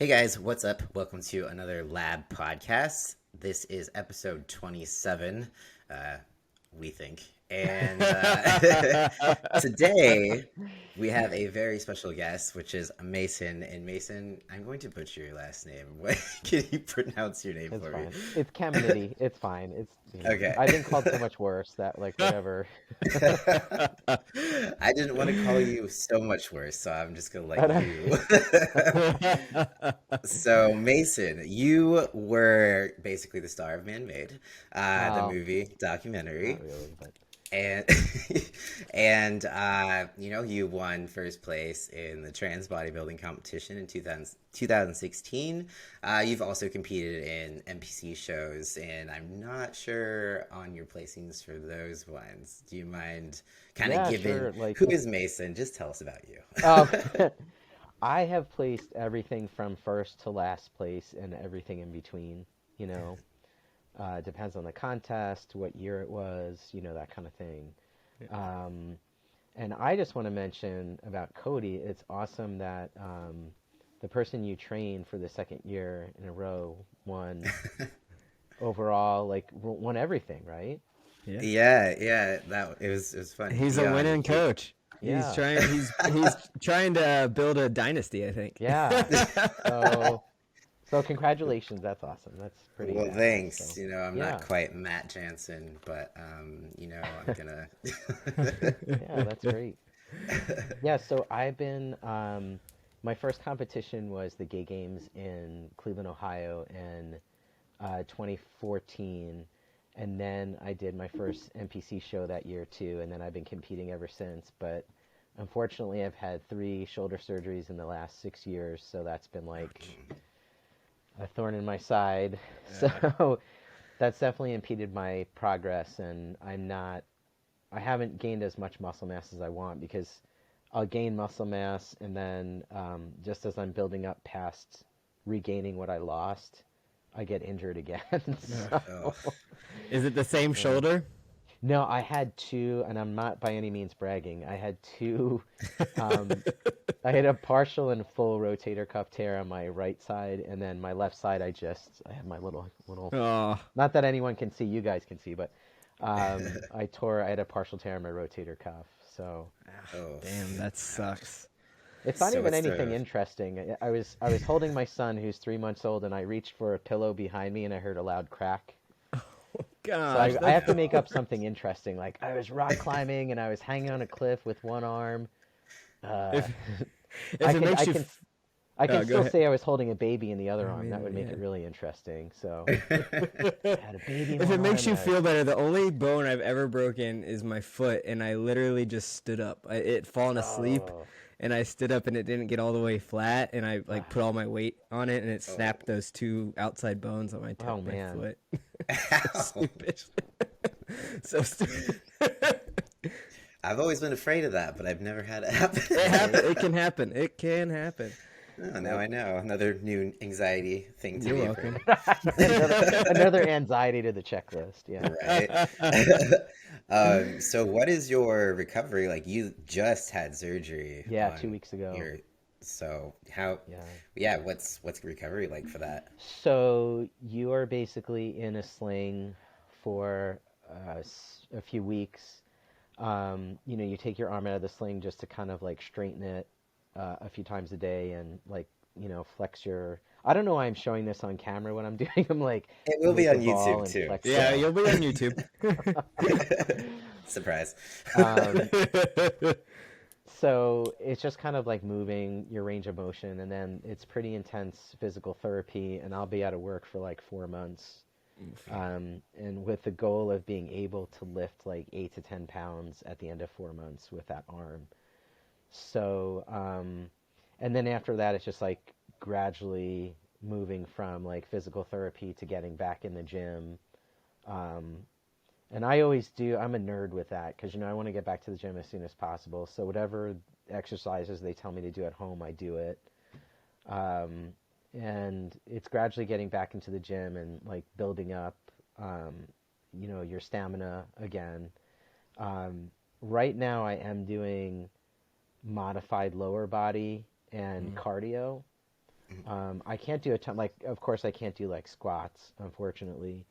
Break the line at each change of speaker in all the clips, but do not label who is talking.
Hey guys, what's up? Welcome to another Lab podcast. This is episode 27, uh, we think. And today we have a very special guest, which is Mason. And Mason, I'm going to butcher your last name. What, can you pronounce your name
It's
for me?
fine. It's Caminiti. It's fine.
Okay.
I've been called so much worse that like whatever.
I didn't want to call you so much worse, so I'm just going to let
And
you. So, Mason, you were basically the star of Man Made, the
well,
movie documentary,
not really, but
and you won first place in the trans bodybuilding competition in 2016. You've also competed in NPC shows, and I'm not sure on your placings for those ones. Do you mind kind of
yeah,
giving
sure. Like,
who is Mason? Just tell us about you.
um, I have placed everything from first to last place and everything in between. You know, depends on the contest, what year it was, that kind of thing. Um, and I just want to mention about Cody. It's awesome that the person you trained for the second year in a row won overall, like won everything, right?
Yeah.
Yeah, that it was fun.
He's a winning coach. He's
Yeah,
trying he's trying to build a dynasty, I think.
yeah. So, so congratulations. That's awesome. That's pretty
Well,
badass.
thanks.
So,
I'm not
yeah,
quite Matt Jansen, but I'm gonna.
yeah, that's great. Yeah, so I've been, my first competition was the Gay Games in Cleveland, Ohio in 2014. And then I did my first NPC show that year too. And then I've been competing ever since. But unfortunately, I've had 3 shoulder surgeries in the last 6 years. So that's been like a thorn in my side.
Yeah.
So that's definitely impeded my progress. And I haven't gained as much muscle mass as I want because I'll gain muscle mass and then just as I'm building up past regaining what I lost, I get injured again.
Oh,
So,
Is it the same
yeah.
shoulder?
No, I had two, and I'm not by any means bragging. I had two. Um, I had a partial and full rotator cuff tear on my right side, and then my left side, I have my little.
Oh,
Not that anyone can see, you guys can see, but I had a partial tear on my rotator cuff. So
oh,
damn, that sucks.
it's not
so
even
it's
anything
the
interesting. I was holding my son who's 3 months old, and I reached for a pillow behind me, and I heard a loud crack. So
Gosh,
I have to make up something interesting. Like I was rock climbing, and I was hanging on a cliff with one arm. Uh,
if
I
if it
can
makes
I
you
can I can
go
still
ahead.
say I was holding a baby in the other
I
arm. That
mean,
would make
yeah.
it really interesting. So I had a baby in
If
one
it makes
arm,
you
and
feel better, the only bone I've ever broken is my foot, and I literally just stood up. It fallen asleep,
oh,
and I stood up, and it didn't get all the way flat, and I
ah,
like put all my weight on it, and it
oh,
snapped those two outside bones on
oh
my
man.
foot. So
ow.
stupid. So stupid.
I've always been afraid of that, but I've never had it happen.
It
Right?
happen. It can happen. It can happen.
Oh, now
Yep.
I know another new anxiety thing to
You're
be
welcome.
afraid
Another anxiety to the checklist.
of.
Yeah.
Right. So what is your recovery like? You just had surgery
Yeah, two
on
weeks ago.
your, so how,
Yeah.
yeah, what's recovery like for that?
So you are basically in a sling for a few weeks. You take your arm out of the sling just to kind of like straighten it a few times a day and like, flex your. I don't know why I'm showing this on camera when I'm doing. I'm like
It will be
make a
on
ball
YouTube
and
too,
flex it.
Yeah,
so
you'll be on YouTube.
surprise.
Um, so it's just kind of like moving your range of motion, and then it's pretty intense physical therapy, and I'll be out of work for like 4 months. And with the goal of being able to lift like 8 to 10 pounds at the end of 4 months with that arm. So, and then after that, it's just like gradually moving from like physical therapy to getting back in the gym. Um, and I always do, I'm a nerd with that because, I want to get back to the gym as soon as possible. So whatever exercises they tell me to do at home, I do it. Um, and it's gradually getting back into the gym and like building up, um, your stamina again. Right now, I am doing modified lower body and cardio. I can't do a ton, like, of course I can't do like squats, unfortunately.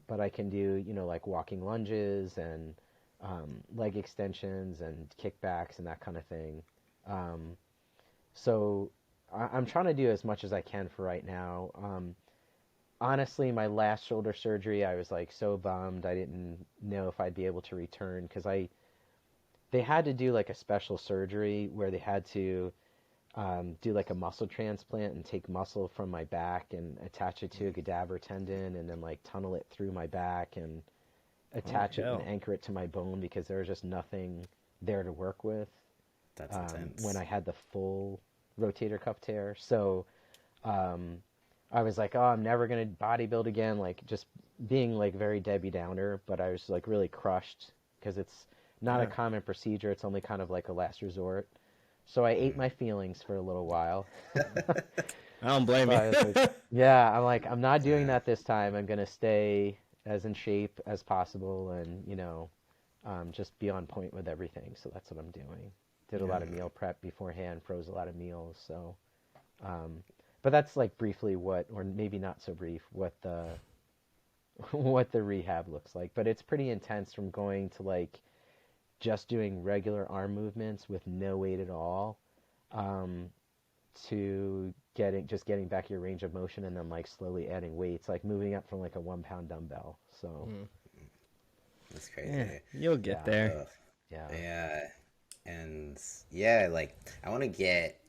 But I can do, like walking lunges and leg extensions and kickbacks and that kind of thing. Um, so I'm trying to do as much as I can for right now. Honestly, my last shoulder surgery, I was like so bummed. I didn't know if I'd be able to return because they had to do like a special surgery where they had to do like a muscle transplant and take muscle from my back and attach it to a cadaver tendon and then like tunnel it through my back and
Oh
attach it and
hell.
anchor it to my bone because there was just nothing there to work with
That's
when
intense.
I had the full rotator cuff tear. So um, I was like, oh, I'm never gonna bodybuild again. Like just being like very Debbie Downer, but I was like really crushed because it's not a
Yeah.
common procedure. It's only kind of like a last resort. So I ate my feelings for a little while.
I don't
So
blame you.
I was like, yeah, I'm like, I'm not doing
Uh,
that this time. I'm gonna stay as in shape as possible and, just be on point with everything. So that's what I'm doing. Did a
Yeah.
lot of meal prep beforehand, froze a lot of meals. So, um, but that's like briefly what, or maybe not so brief, what the what the rehab looks like. But it's pretty intense from going to like just doing regular arm movements with no weight at all, um, to getting back your range of motion and then like slowly adding weights, like moving up from like a 1 pound dumbbell. So
Mm.
that's
Yeah,
crazy.
you'll get
yeah,
there.
Ugh.
yeah,
Yeah. And yeah, like I want to get,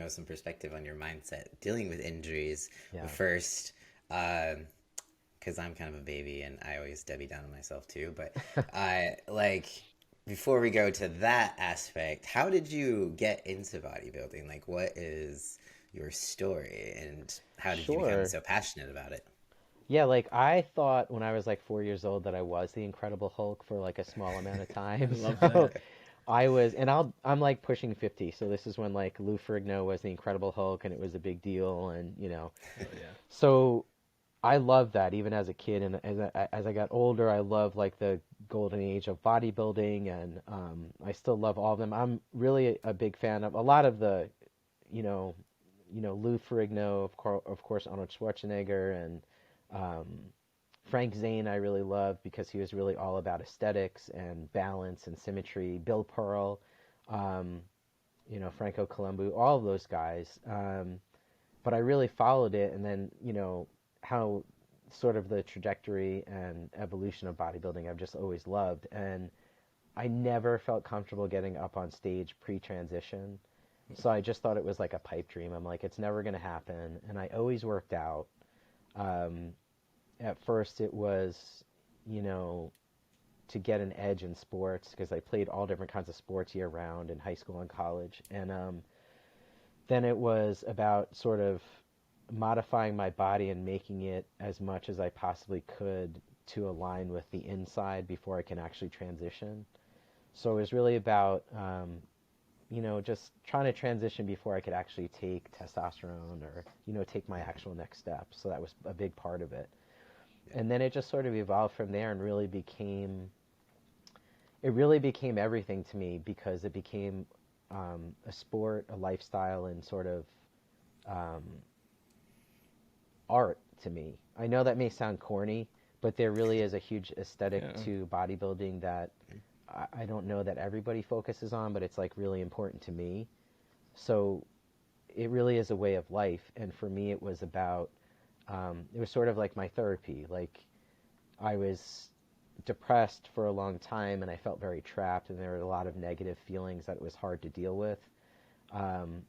some perspective on your mindset dealing with injuries. But
yeah.
first, because I'm kind of a baby and I always Debbie down on myself too. But I like before we go to that aspect, how did you get into bodybuilding? Like, what is your story and how did you become
Sure.
so passionate about it?
Yeah, like I thought when I was like 4 years old that I was the Incredible Hulk for like a small amount of time.
I love
So
that.
I was, and I'm like pushing 50. So this is when like Lou Ferrigno was the Incredible Hulk and it was a big deal. And,
Hell yeah.
so I loved that even as a kid. And as I got older, I loved like the golden age of bodybuilding. And I still love all of them. I'm really a big fan of a lot of the, you know, Lou Ferrigno, of course, Arnold Schwarzenegger, and um, Frank Zane. I really loved because he was really all about aesthetics and balance and symmetry. Bill Pearl, um, Franco Columbu, all of those guys. But I really followed it, and then how sort of the trajectory and evolution of bodybuilding I've just always loved, and I never felt comfortable getting up on stage pre-transition. So I just thought it was like a pipe dream. I'm like, it's never going to happen. And I always worked out. Um, at first, it was, you know, to get an edge in sports because I played all different kinds of sports year round in high school and college. And then it was about sort of modifying my body and making it as much as I possibly could to align with the inside before I can actually transition. So it was really about just trying to transition before I could actually take testosterone or, take my actual next step. So that was a big part of it.
Yeah.
And then it just sort of evolved from there and it really became everything to me because it became a sport, a lifestyle, and sort of um, art to me. I know that may sound corny, but there really is a huge aesthetic
Yeah.
to bodybuilding that I don't know that everybody focuses on, but it's like really important to me. So it really is a way of life. And for me, it was about, it was sort of like my therapy. Like I was depressed for a long time and I felt very trapped, and there were a lot of negative feelings that it was hard to deal with.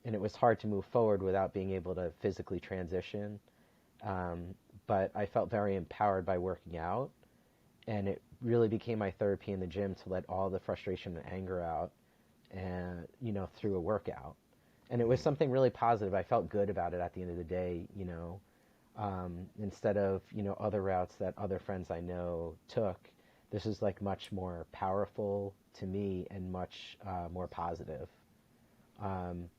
And it was hard to move forward without being able to physically transition. Um, but I felt very empowered by working out, and it really became my therapy in the gym to let all the frustration and anger out, and through a workout. And it was something really positive. I felt good about it at the end of the day. Instead of other routes that other friends I know took, this is like much more powerful to me and much more positive. Um,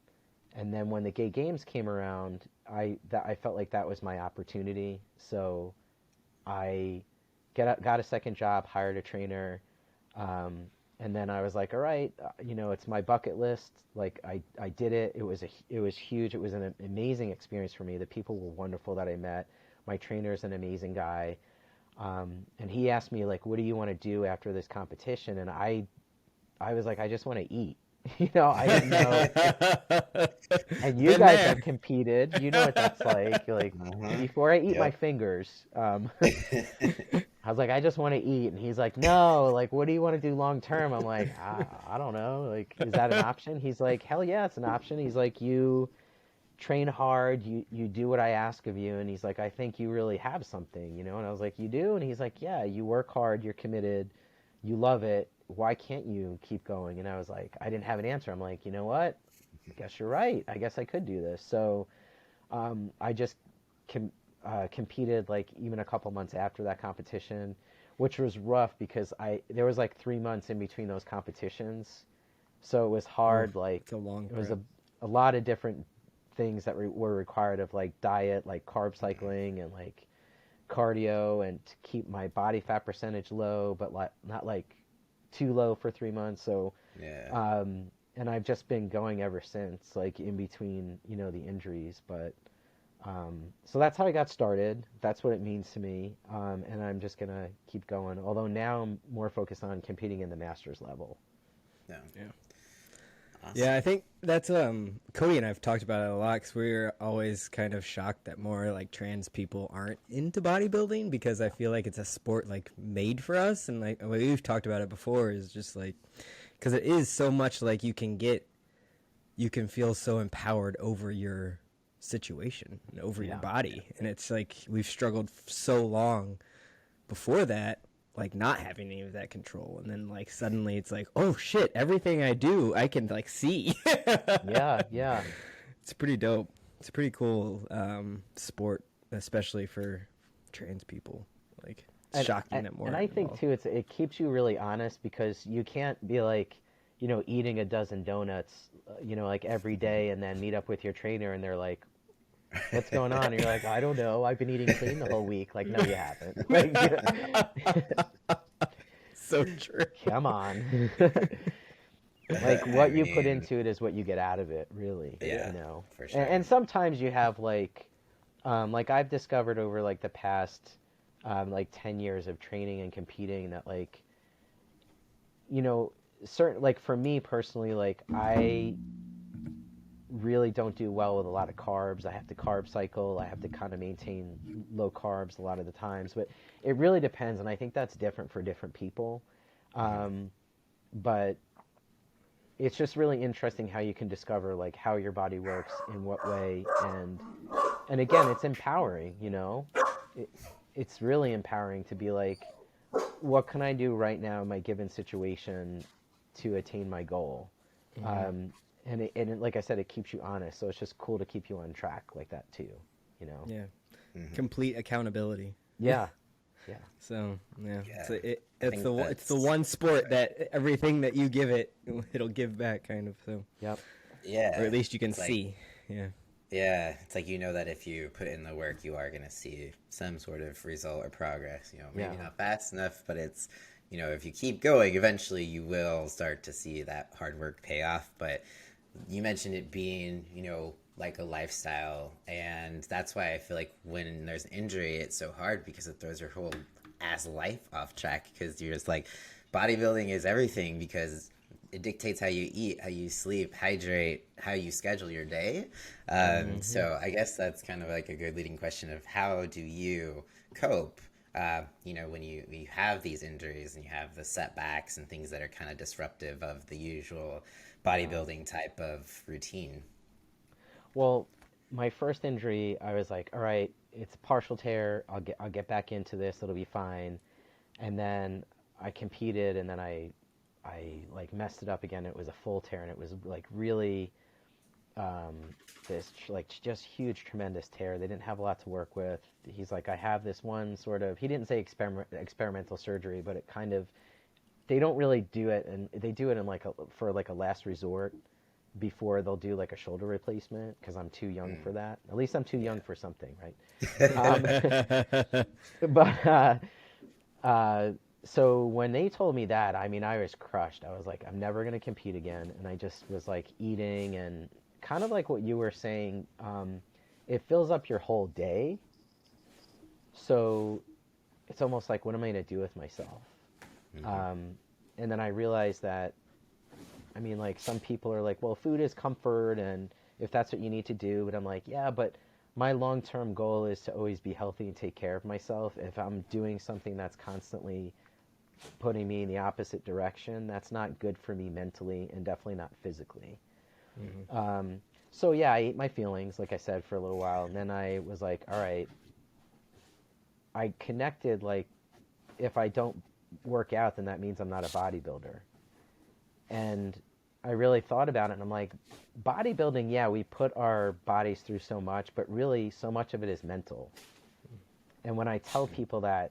and then when the gay games came around, I felt like that was my opportunity. So I got a second job, hired a trainer, um, And then I was like, all right, it's my bucket list. Like I did it. It was huge. It was an amazing experience for me. The people were wonderful that I met. My trainer's an amazing guy. And he asked me, like, what do you want to do after this competition? And I was like, I just want to eat. I didn't know. And you guys have competed. You know what that's like. You're like, before I eat my fingers, I was like, I just want to eat. And he's like, no, like, what do you want to do long term? I'm like, I don't know. Like, is that an option? He's like, hell yeah, it's an option. He's like, you train hard, you do what I ask of you. And he's like, I think you really have something, And I was like, you do? And he's like, yeah, you work hard, you're committed, you love it. Why can't you keep going? And I was like, I didn't have an answer. I'm like, you know what? I guess you're right. I guess I could do this. So I just competed like even a couple months after that competition, which was rough because there was like 3 months in between those competitions. So it was hard. Like it was a lot of different things that were required of like diet, like carb cycling and like cardio, and to keep my body fat percentage low, but not like too low for 3 months. So and I've just been going ever since, like in between, the injuries. But so that's how I got started. That's what it means to me, and I'm just gonna keep going. Although now I'm more focused on competing in the masters level.
Yeah.
Awesome. Yeah, I think that's Cody and I've talked about it a lot because we're always kind of shocked that more like trans people aren't into bodybuilding, because I feel like it's a sport like made for us, and like we've talked about it before is just like because it is so much like you can feel so empowered over your situation and over your body, and it's like we've struggled so long before that, like not having any of that control, and then like suddenly it's like, oh shit, everything I do I can like see.
yeah
It's pretty dope. It's a pretty cool sport, especially for trans people. Like it's shocking that more.
And I think too it keeps you really honest, because you can't be like eating a dozen donuts like every day and then meet up with your trainer and they're like, what's going on? And you're like, I don't know. I've been eating clean the whole week. Like, no, you haven't. Like,
so true.
Come on. Like, what you put into it is what you get out of it, really.
Yeah, for sure.
And sometimes you have, like I've discovered over, like, the past, 10 years of training and competing that, like, certain, like, for me personally, like, I really don't do well with a lot of carbs. I have to carb cycle. I have to kind of maintain low carbs a lot of the times, but it really depends, and I think that's different for different people. But it's just really interesting how you can discover like how your body works in what way, and again, it's empowering. It's really empowering to be like, what can I do right now in my given situation to attain my goal? And it, like I said, it keeps you honest. So it's just cool to keep you on track like that too,
Yeah. Complete accountability.
Yeah.
So it's the one sport that everything that you give it, it'll give back, kind of. So
Yep.
Yeah.
Or at least you can
It's
see. Yeah.
Yeah, it's like that if you put in the work, you are going to see some sort of result or progress. Maybe not fast enough, but it's if you keep going, eventually you will start to see that hard work pay off. But you mentioned it being, like a lifestyle, and that's why I feel like when there's an injury, it's so hard, because it throws your whole ass life off track, because you're just like, bodybuilding is everything, because it dictates how you eat, how you sleep, hydrate, how you schedule your day. So I guess that's kind of like a good leading question of how do you cope when you have these injuries and you have the setbacks and things that are kind of disruptive of the usual bodybuilding type of routine.
Well, my first injury, I was like, all right, it's a partial tear. I'll get back into this. It'll be fine. And then I competed, and then I like messed it up again. It was a full tear, and it was like really this like just huge, tremendous tear. They didn't have a lot to work with. He's like, I have this one sort of, he didn't say experimental surgery, but it kind of, they don't really do it, and they do it in for a last resort before they'll do like a shoulder replacement, because I'm too young for that. At least I'm too young for something, right? But So when they told me that, I mean, I was crushed. I was like, I'm never going to compete again. And I just was like eating and kind of like what you were saying, it fills up your whole day. So it's almost like, what am I going to do with myself? And then I realized that, I mean, like some people are like, well, food is comfort and if that's what you need to do. But I'm like, yeah, but my long-term goal is to always be healthy and take care of myself. If I'm doing something that's constantly putting me in the opposite direction, that's not good for me mentally and definitely not physically. So yeah, I ate my feelings, like I said, for a little while. And then I was like, all right, I connected, like, if I don't work out, then that means I'm not a bodybuilder. And I really thought about it, and I'm like, bodybuilding, yeah, we put our bodies through so much, but really so much of it is mental. And when I tell people that,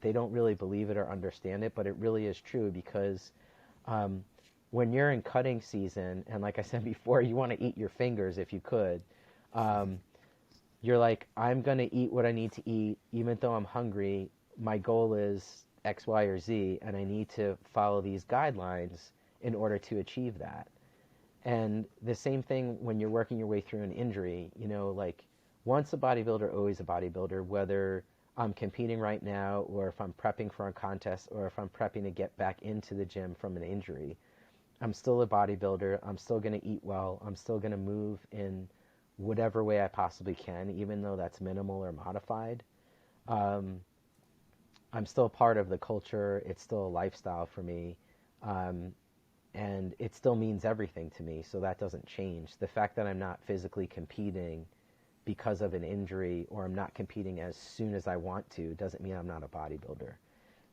they don't really believe it or understand it, but it really is true because when you're in cutting season, and like I said before, you want to eat your fingers if you could, you're like, I'm going to eat what I need to eat, even though I'm hungry. My goal is X, Y, or Z, and I need to follow these guidelines in order to achieve that. And the same thing when you're working your way through an injury, you know, like once a bodybuilder, always a bodybuilder, whether I'm competing right now or if I'm prepping for a contest or if I'm prepping to get back into the gym from an injury, I'm still a bodybuilder. I'm still going to eat well. I'm still going to move in whatever way I possibly can, even though that's minimal or modified. I'm still part of the culture. It's still a lifestyle for me. And it still means everything to me, so that doesn't change. The fact that I'm not physically competing because of an injury or I'm not competing as soon as I want to doesn't mean I'm not a bodybuilder.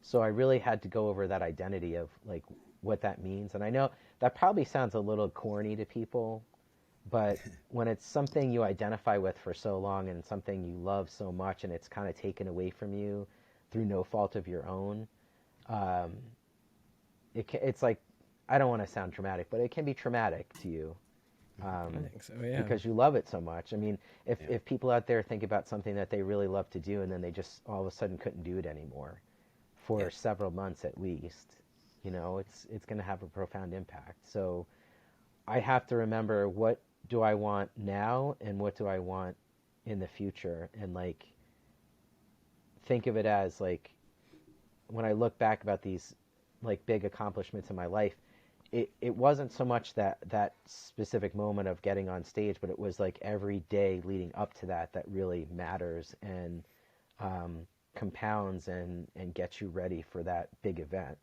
So I really had to go over that identity of like what that means. And I know that probably sounds a little corny to people, but when it's something you identify with for so long and something you love so much and it's kind of taken away from you through no fault of your own, it's like, I don't want to sound dramatic, but it can be traumatic to you.
I think so, yeah.
Because you love it so much. I mean, if people out there think about something that they really love to do and then they just all of a sudden couldn't do it anymore for several months at least, you know, it's going to have a profound impact. So I have to remember, what do I want now and what do I want in the future? And like, think of it as like, when I look back about these like big accomplishments in my life, it wasn't so much that specific moment of getting on stage, but it was like every day leading up to that really matters and compounds and gets you ready for that big event.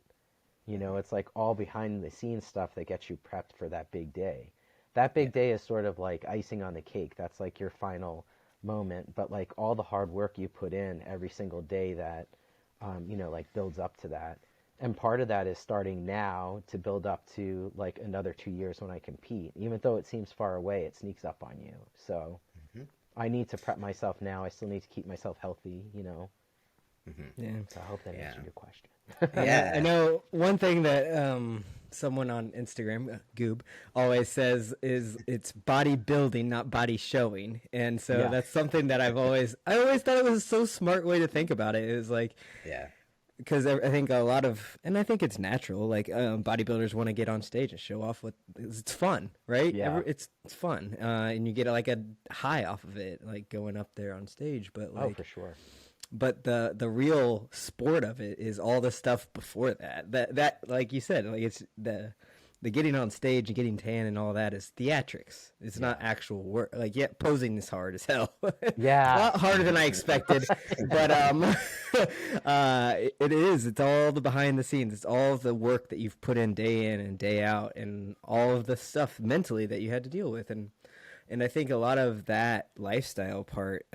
You know, it's like all behind the scenes stuff that gets you prepped for that big day. That big day is sort of like icing on the cake. That's like your final moment. But like all the hard work you put in every single day that, you know, like builds up to that. And part of that is starting now to build up to like another 2 years when I compete. Even though it seems far away, it sneaks up on you. So I need to prep myself now. I still need to keep myself healthy, you know.
Yeah.
So I hope that answered your question.
Yeah, I know one thing that someone on Instagram, Goob, always says is it's bodybuilding, not body showing. And so that's something that I always thought it was a so smart way to think about it. It was like, because I think a lot of, and I think it's natural, like bodybuilders want to get on stage and show off what it's fun, right?
Yeah.
It's fun, and you get like a high off of it, like going up there on stage. But like,
for sure.
But the real sport of it is all the stuff before that. That like you said, like it's the getting on stage and getting tan and all that is theatrics. It's not actual work. Like, posing is hard as hell.
Yeah.
A lot harder than I expected. But it is. It's all the behind the scenes. It's all the work that you've put in and day out, and all of the stuff mentally that you had to deal with. And I think a lot of that lifestyle part,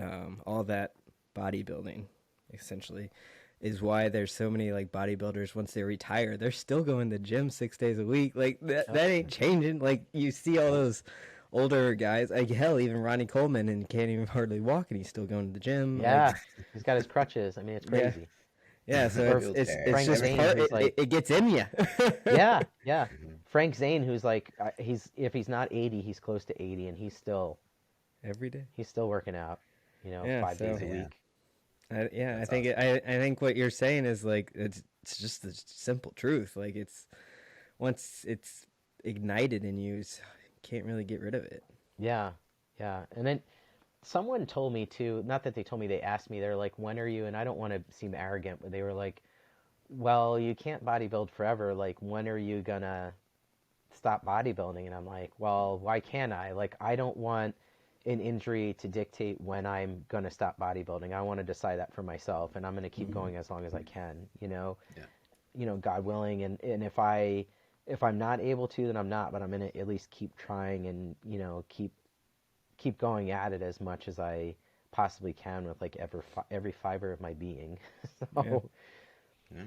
all that bodybuilding, essentially, is why there's so many like bodybuilders. Once they retire, they're still going to the gym 6 days a week. Like that ain't changing. Like you see all those older guys, like hell, even Ronnie Coleman, and can't even hardly walk, and he's still going to the gym.
Yeah,
like,
he's got his crutches. I mean, it's crazy.
Yeah, so it's just
Zane,
part.
like,
It gets in you.
Yeah. Frank Zane, who's like, if he's not 80, he's close to 80, and he's still
every day.
He's still working out. You know, 5 days a week.
I
That's
think
awesome.
I think what you're saying is like it's just the simple truth. Like it's once it's ignited in you, you can't really get rid of it.
Yeah, yeah. And then someone told me too, not that they told me, they asked me, they're like, when are you, and I don't want to seem arrogant, but they were like, well, you can't bodybuild forever. Like, when are you gonna stop bodybuilding? And I'm like, well, why can't I? Like, I don't want an injury to dictate when I'm gonna stop bodybuilding. I want to decide that for myself, and I'm gonna keep going as long as I can,
Yeah.
God willing. And if I'm not able to, then I'm not, but I'm gonna at least keep trying and, keep going at it as much as I possibly can with like every fiber of my being.
Yeah.
So,
Yeah.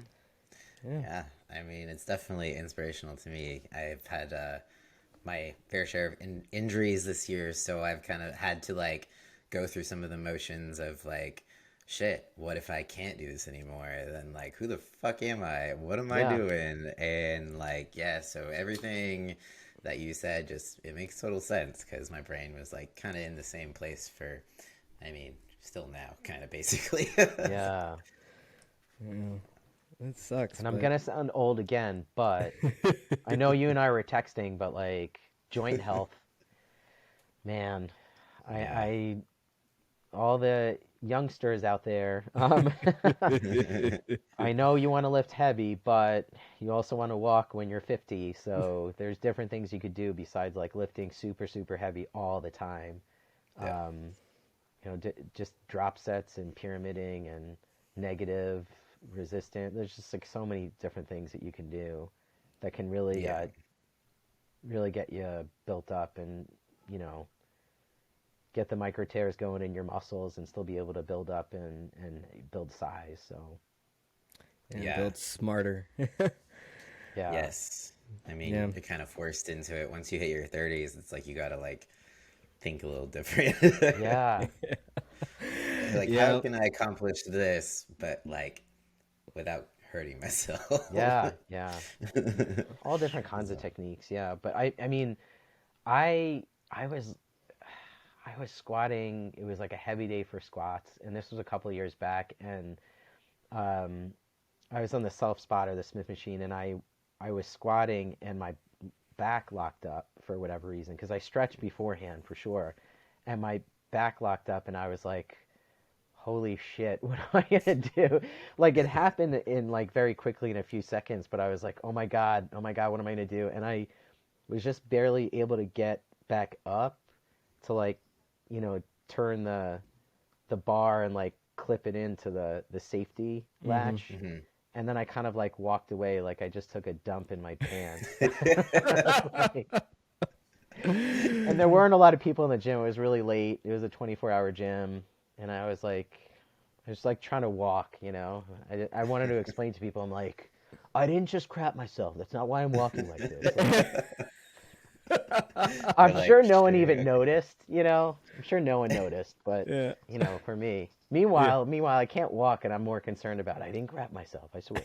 Yeah.
Yeah. I mean, it's definitely inspirational to me. I've had my fair share of injuries this year, so I've kind of had to like go through some of the motions of like, shit, what if I can't do this anymore? Then like, who the fuck am I? What am I
yeah,
doing? And like, yeah, so everything that you said just it makes total sense because my brain was like kind of in the same place for, I mean, still now, kind of basically.
yeah.
Yeah. It sucks,
And I'm
but
gonna sound old again, but I know you and I were texting, but like joint health, man,
Yeah.
I all the youngsters out there, I know you want to lift heavy, but you also want to walk when you're 50. So there's different things you could do besides like lifting super, super heavy all the time.
Yeah.
Um, just drop sets and pyramiding and negative, resistant. There's just like so many different things that you can do that can really,
Yeah.
really get you built up and, you know, get the micro tears going in your muscles and still be able to build up and build size. So,
and
Yeah.
build smarter.
yeah.
Yes. I mean,
Yeah.
you're kind of forced into it. Once you hit your 30s, it's like you gotta like think a little different.
Yeah.
You're like, how
Yeah.
can I accomplish this, but like without hurting myself?
Yeah. Yeah. All different kinds of
So,
techniques. Yeah. But I mean, I, I was, I was squatting. It was like a heavy day for squats, and this was a couple of years back. And um, I was on the self spotter, the Smith machine, and I was squatting, and my back locked up for whatever reason because I stretched beforehand for sure, and my back locked up, and I was like, "Holy shit, what am I gonna do?" Like it happened in like very quickly in a few seconds, but I was like, oh my god, what am I gonna do?" And I was just barely able to get back up to like, turn the bar and like clip it into the safety
Hmm.
latch.
mhm.
And then I kind of like walked away like I just took a dump in my pants. Like, and there weren't a lot of people in the gym. It was really late. It was a 24-hour gym. And I was like trying to walk, you know. I wanted to explain to people, I'm like, I didn't just crap myself. That's not why I'm walking like this. Like,
You're
I'm
like,
sure no one
sure.
even noticed, you know. I'm sure no one noticed, but
Yeah.
for me.
Yeah.
Meanwhile, I can't walk, and I'm more concerned about I didn't crap myself. I swear.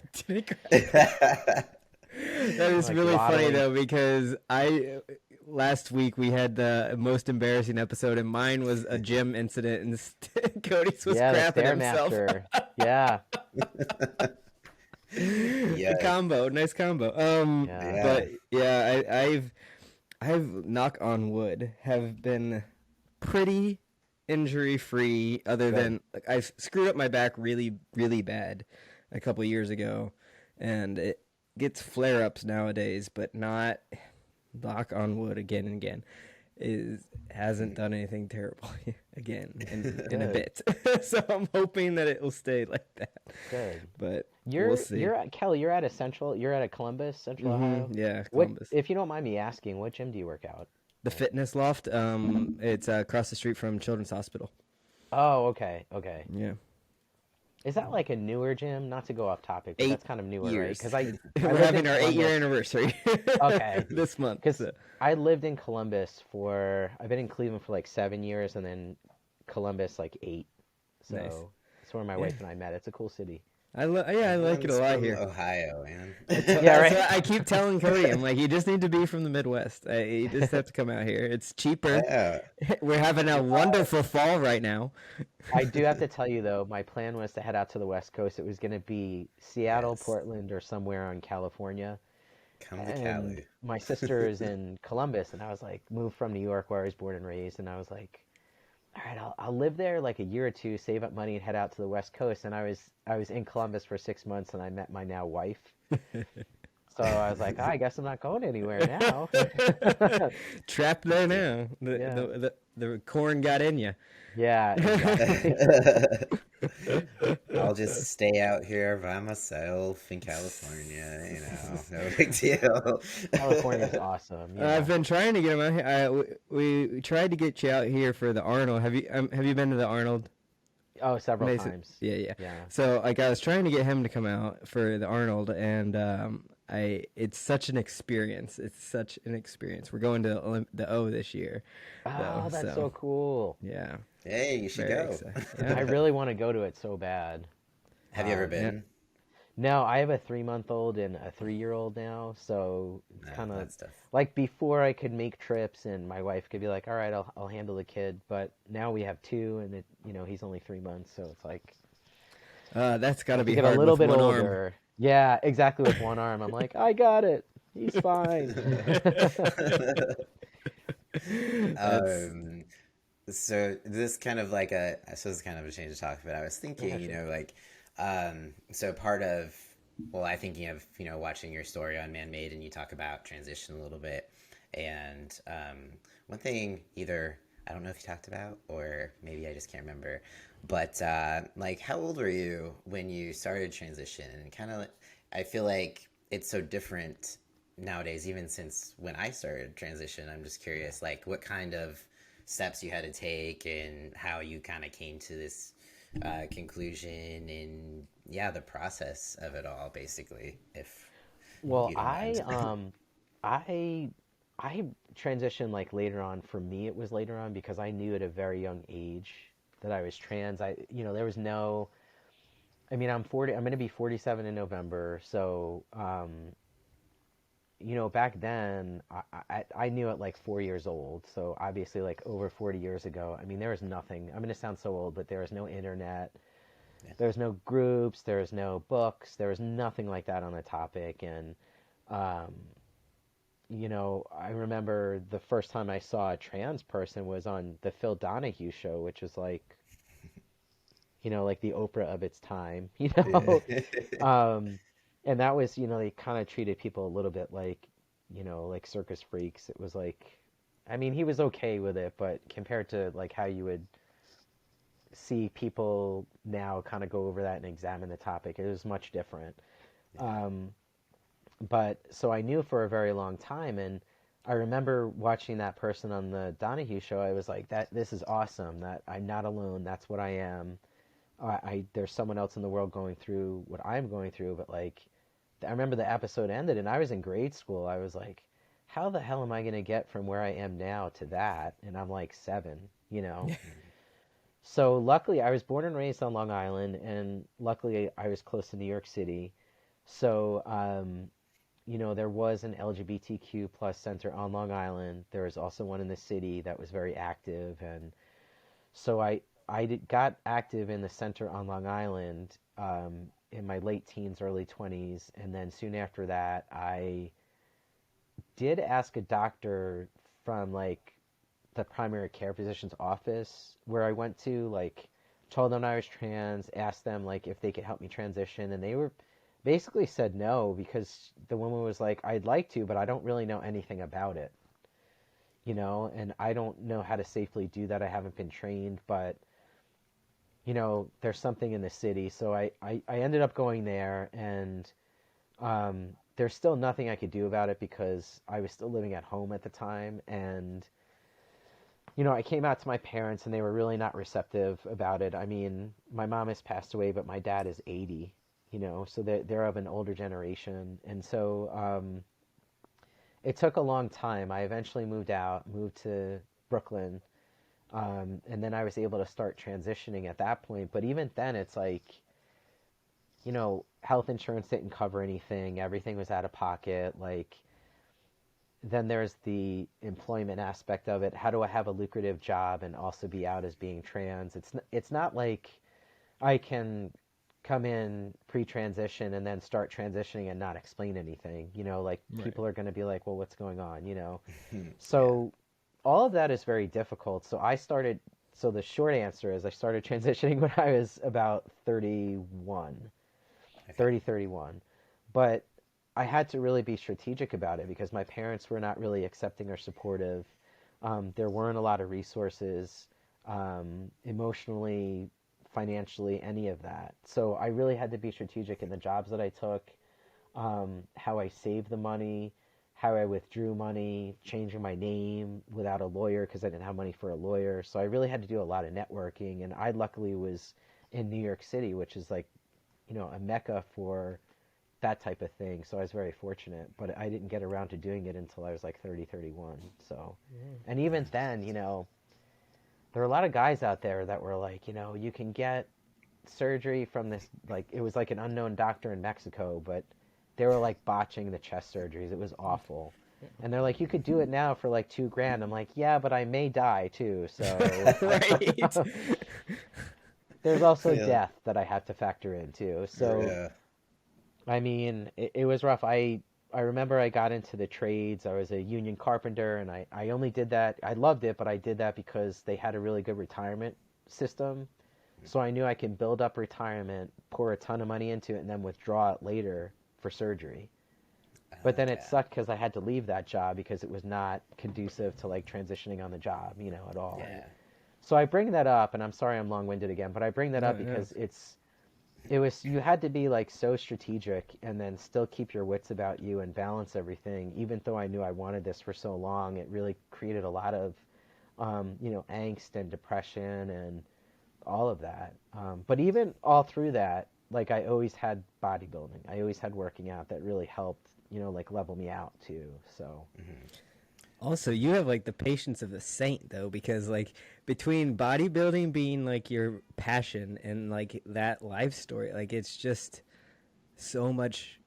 That
I'm
is
like
really funny
waddling.
though because I last week we had the most embarrassing episode and mine was a gym incident and Cody's was
Yeah, the
crapping himself.
stairmaster. Yeah,
A
Yeah,
combo, nice combo.
yeah,
yeah,
But yeah, I've knock on wood have been pretty injury free other
good.
than like I screwed up my back really really bad a couple years ago and it gets flare ups nowadays but not knock on wood again and again is hasn't done anything terrible again in a
Good,
bit. So I'm hoping that it will stay like that.
good.
But we'll see.
You're at Kelly. You're at a Columbus, Central Ohio.
Yeah,
What,
Columbus.
if you don't mind me asking, what gym do you work out
The
at?
fitness loft. It's across the street from Children's Hospital.
Oh, okay, okay.
Yeah,
Is that like a newer gym? Not to go off topic, but that's
eight
kind of newer, right?
years.
Because I
We're
lived in
having our 8 year
Columbus.
anniversary
Okay,
this month.
because
So.
I lived in Columbus I've been in Cleveland for like 7 years, and then Columbus like 8.
Nice.
So that's where my
Yeah.
wife and I met. It's a cool city.
I like it a
Everyone's
lot
from
here.
Ohio, man.
Yeah,
That's
right.
what I keep telling Cody. I'm like, you just need to be from the Midwest. You just have to come out here. It's cheaper.
Yeah.
We're having a wonderful fall right now.
I do have to tell you though, my plan was to head out to the West Coast. It was going to be Seattle,
Yes.
Portland, or somewhere on California.
Come to
And
Cali.
my sister is in Columbus, and I was like, moved from New York where I was born and raised, and I was like, all right, I'll live there like a year or two, save up money, and head out to the West Coast. And I was in Columbus for 6 months, and I met my now wife. So I was like, I guess I'm not going anywhere now.
Trapped there
Yeah.
now.
Yeah.
The corn got in you.
Yeah, exactly.
I'll just stay out here by myself in California, no big deal.
California's awesome.
I've
Yeah.
been trying to get him out here. We tried to get you out here for the Arnold. Have you been to the Arnold?
Oh, several
Mason?
times.
Yeah, yeah.
Yeah.
So like I was trying to get him to come out for the Arnold, and it's such an experience. It's such an experience. We're going to the O this year, though.
Oh, that's so
So
cool.
yeah,
Hey, you should
very
go.
excited.
I
Yeah.
really want to go to it so bad.
Have you ever
Um,
Yeah.
been?
No, I have a 3-month-old and a 3-year-old now, so it's
No,
kind of
that's tough.
like before I could make trips and my wife could be like, "All right, I'll handle the kid," but now we have two, and he's only 3 months, so it's like
That's got to
as we
be
get a
hard
little
with
bit
one arm.
older. Yeah, exactly. With one arm, I'm like, I got it. He's fine.
That's
Um, so this kind of like I suppose it's kind of a change of topic, but I was
Yeah,
thinking,
sure.
so part of, well, I thinking of, watching your story on Man Made, and you talk about transition a little bit. And one thing, either, I don't know if you talked about, or maybe I just can't remember, but like, how old were you when you started transition? And kind of, I feel like it's so different nowadays, even since when I started transition. I'm just
Yeah.
curious, like, what kind of steps you had to take and how you kind of came to this conclusion, and yeah, the process of it all, basically, if
Well,
you don't mind.
I I transitioned like later on. For me, it was later on because I knew at a very young age that I was trans. There was no. I mean, I'm 40. I'm going to be 47 in November. So, back then, I knew at like 4 years old. So obviously, like over 40 years ago. I mean, there was nothing. I'm going to sound so old, but there was no internet.
Yeah.
There was no groups. There was no books. There was nothing like that on the topic. And um, I remember the first time I saw a trans person was on the Phil Donahue show, which was like the Oprah of its time, Um, and that was, they kind of treated people a little bit like circus freaks. It was like, I mean, he was okay with it, but compared to like how you would see people now kind of go over that and examine the topic, it was much different. Um, but so I knew for a very long time, and I remember watching that person on the Donahue show. I was like, that this is awesome. That I'm not alone. That's what I am. There's someone else in the world going through what I'm going through. But like, I remember the episode ended, and I was in grade school. I was like, how the hell am I going to get from where I am now to that? And I'm like 7, you know. So luckily, I was born and raised on Long Island, and luckily, I was close to New York City. So, there was an LGBTQ plus center on Long Island. There was also one in the city that was very active, and so got active in the center on Long Island in my late teens, early 20s, and then soon after that, I did ask a doctor from like the primary care physician's office where I went to, like, told them I was trans, asked them like if they could help me transition, and they were basically said no because the woman was like, I'd like to, but I don't really know anything about it, and I don't know how to safely do that. I haven't been trained, but there's something in the city. So I ended up going there, and there's still nothing I could do about it because I was still living at home at the time. And, I came out to my parents, and they were really not receptive about it. I mean, my mom has passed away, but my dad is 80, so they're of an older generation. And so it took a long time. I eventually moved to Brooklyn, and then I was able to start transitioning at that point. But even then, it's like health insurance didn't cover anything. Everything was out of pocket. Like, then there's the employment aspect of it. How do I have a lucrative job and also be out as being trans? It's not like I can come in pre-transition and then start transitioning and not explain anything. Like
Right.
people are going to be like, well, what's going on?
Yeah.
So all of that is very difficult. So the short answer is I started transitioning when I was about 31,
Okay.
30, 31. But I had to really be strategic about it because my parents were not really accepting or supportive. There weren't a lot of resources, emotionally, financially, any of that. So I really had to be strategic in the jobs that I took, how I saved the money, how I withdrew money, changing my name without a lawyer because I didn't have money for a lawyer. So I really had to do a lot of networking. And I luckily was in New York City, which is like, a mecca for that type of thing. So I was very fortunate, but I didn't get around to doing it until I was like 30, 31. So, and even then, there are a lot of guys out there that were like, you can get surgery from this, like, it was like an unknown doctor in Mexico, but they were like botching the chest surgeries. It was awful. And they're like, you could do it now for like $2,000. I'm like, yeah, but I may die too. So
Right.
there's also
Yeah.
death that I have to factor in too. So,
Yeah.
I mean, it was rough. I remember I got into the trades. I was a union carpenter, and I only did that. I loved it, but I did that because they had a really good retirement system. So I knew I can build up retirement, pour a ton of money into it, and then withdraw it later for surgery. But then it
Okay.
sucked because I had to leave that job because it was not conducive to like transitioning on the job, at all.
Yeah.
So I bring that up, and I'm sorry I'm long-winded again, but I bring that
No,
up
no.
because you had to be like so strategic and then still keep your wits about you and balance everything. Even though I knew I wanted this for so long, it really created a lot of angst and depression and all of that. But even all through that, like I always had bodybuilding. I always had working out that really helped, like level me out too. So
Also, you have like the patience of a saint though, because like between bodybuilding being like your passion and like that life story, like it's just so much